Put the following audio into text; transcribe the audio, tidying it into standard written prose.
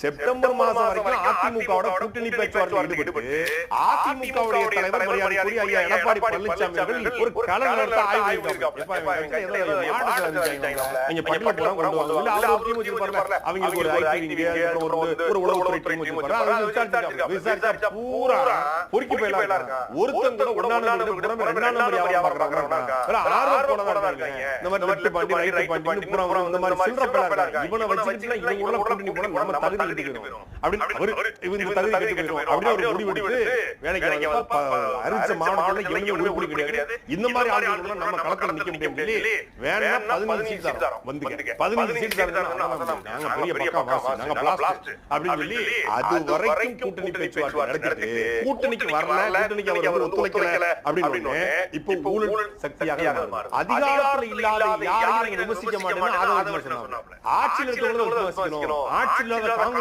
September மாதம் வரைக்கும் அதிமுகவோட கூட்டணி பேச்சுவார்த்தையில் ஈடுபட்டு அதிமுகவுடைய தலைவர் மரியாதைக்குரிய ஐயா எடப்பாடி பழனிசாமி அவர்கள் ஒரு கள நடத்த ஆய்வு அவங்களுக்கு ஒரு ஐடி ஒரு உளவுத்துறை பூரா பொறுக்கி போயிடலாம். ஒருத்தங்க ஒன்னாம் இந்த மாதிரி ஆளுங்க நம்ம களத்துல நிக்க முடியாது. வேணா 15 சீட் தரோம் வந்துங்க 15 சீட் தரோம் நாங்க பெரிய பக்கா வாசி நாங்க பிளாஸ்ட் அப்படி சொல்லி அது வரைக்கும் கூட்டணி பேச்சுவார்த்தை நடத்திட்டு கூட்டணிக்கு வரல கூட்டணிக்கு அவர் ஒத்துழைக்கல அப்படினு இப்போ ஊழல் சக்தியாக மாறுது. அதிகாரத்துல இல்லாத யாரையும் விமர்சிக்க மாட்டேன்னு ஆதரவு சொன்னாங்க. ஆட்சியில் இருக்கிறவங்க விமர்சிக்கணும். ஆட்சியில் இல்லாத காங்கிரஸ்